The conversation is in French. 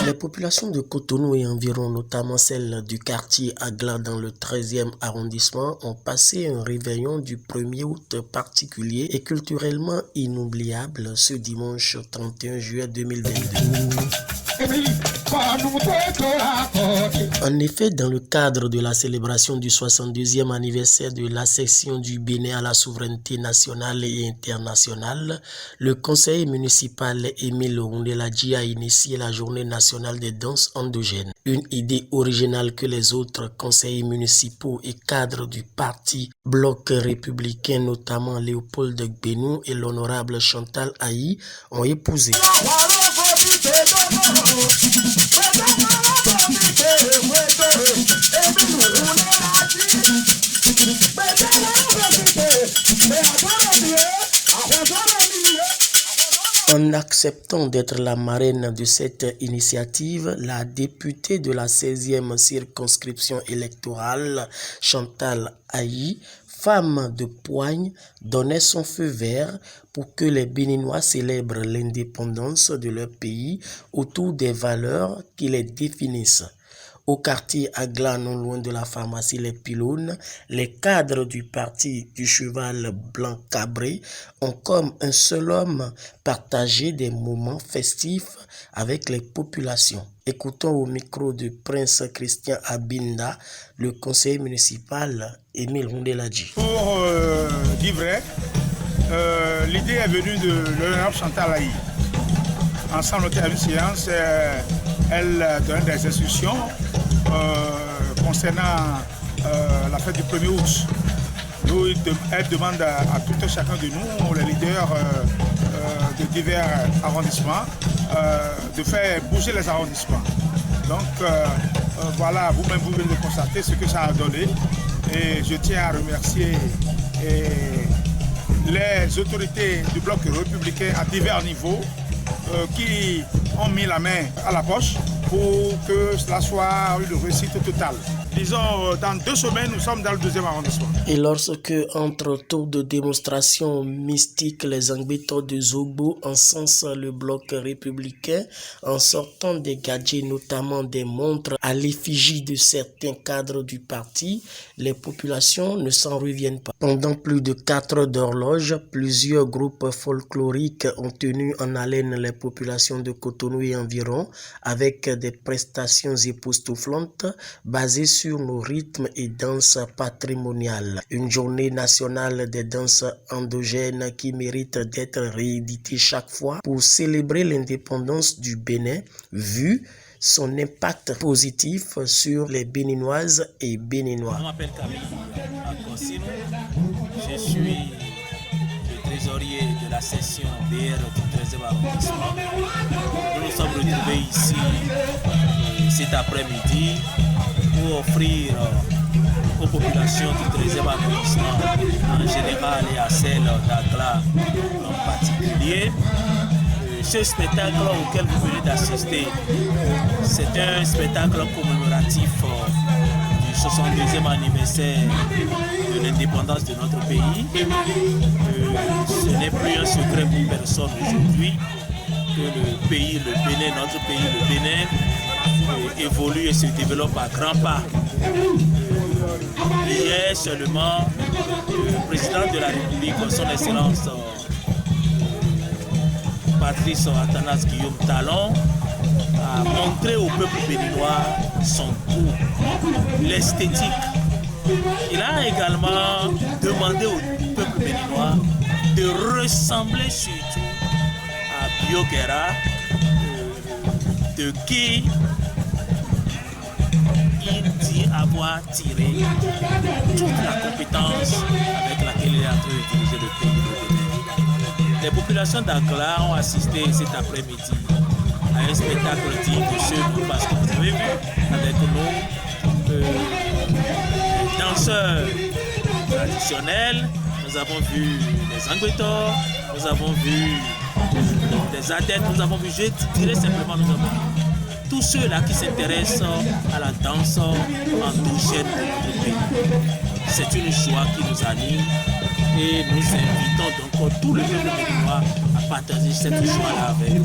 Les populations de Cotonou et environ, notamment celles du quartier Agla dans le 13e arrondissement, ont passé un réveillon du 1er août particulier et culturellement inoubliable ce dimanche 31 juillet 2022. En effet, dans le cadre de la célébration du 62e anniversaire de l'accession du Bénin à la souveraineté nationale et internationale, le conseil municipal Émile Rundeladji a initié la journée nationale des danses endogènes. Une idée originale que les autres conseillers municipaux et cadres du parti Bloc républicain, notamment Léopold Gbénou et l'honorable Chantal Ayi, ont épousé. En acceptant d'être la marraine de cette initiative, la députée de la 16e circonscription électorale, Chantal Ayi, femme de poigne, donnait son feu vert pour que les Béninois célèbrent l'indépendance de leur pays autour des valeurs qui les définissent. Au quartier Agla, non loin de la pharmacie Les Pylônes, les cadres du parti du cheval blanc cabré ont comme un seul homme partagé des moments festifs avec les populations. Écoutons au micro de Prince Christian Abinda, le conseiller municipal Émile Rundeladji. Pour dire vrai, l'idée est venue de l'honorable Chantal Ayi. Ensemble, on a une séance, elle donne des instructions concernant la fête du 1er août. Elle demande à tout un chacun de nous, les leaders de divers arrondissements, de faire bouger les arrondissements. Donc voilà, vous-même vous venez de constater ce que ça a donné. Et je tiens à remercier les autorités du bloc républicain à divers niveaux qui ont mis la main à la poche pour que cela soit une réussite totale. Disons, dans 2 semaines, nous sommes dans le 2e arrondissement. Et lorsque, entre tours de démonstration mystique, les Angbétors de Zogbo encensent le bloc républicain en sortant des gadgets, notamment des montres à l'effigie de certains cadres du parti, les populations ne s'en reviennent pas. Pendant plus de 4 heures d'horloge, plusieurs groupes folkloriques ont tenu en haleine les populations de Cotonou et environ avec des prestations époustouflantes basées sur nos rythmes et danses patrimoniales. Une journée nationale des danses endogènes qui mérite d'être rééditée chaque fois pour célébrer l'indépendance du Bénin, vu son impact positif sur les Béninoises et Béninois. Je m'appelle Camille Akonsino, je suis le trésorier de la session BR du 13e arrondissement. Nous nous sommes retrouvés ici cet après-midi pour offrir aux populations du 13e arrondissement en général et à celles d'Agla en particulier. Ce spectacle auquel vous venez d'assister, c'est un spectacle commémoratif du 62e anniversaire de l'indépendance de notre pays. Ce n'est plus un secret pour personne aujourd'hui que le pays, le Bénin, notre pays, le Bénin, évolue et se développe à grands pas. Hier seulement, le président de la République, son Excellence Patrice Athanas Guillaume Talon, a montré au peuple béninois son goût, l'esthétique. Il a également demandé au peuple béninois de ressembler surtout à Bioguera, de qui il dit avoir tiré toute la compétence avec laquelle il est en train de diriger le pays. Les populations d'Agla ont assisté cet après-midi à un spectacle digne de ce groupe parce que vous avez vu avec nous les danseurs traditionnels, nous avons vu les Angbétors, nous avons vu les adeptes, nous avons vu, je dirais simplement, nous avons vu tous ceux-là qui s'intéressent à la danse endogène de notre pays. C'est une joie qui nous anime et nous invitons donc tout le peuple béninois à partager cette joie-là avec nous.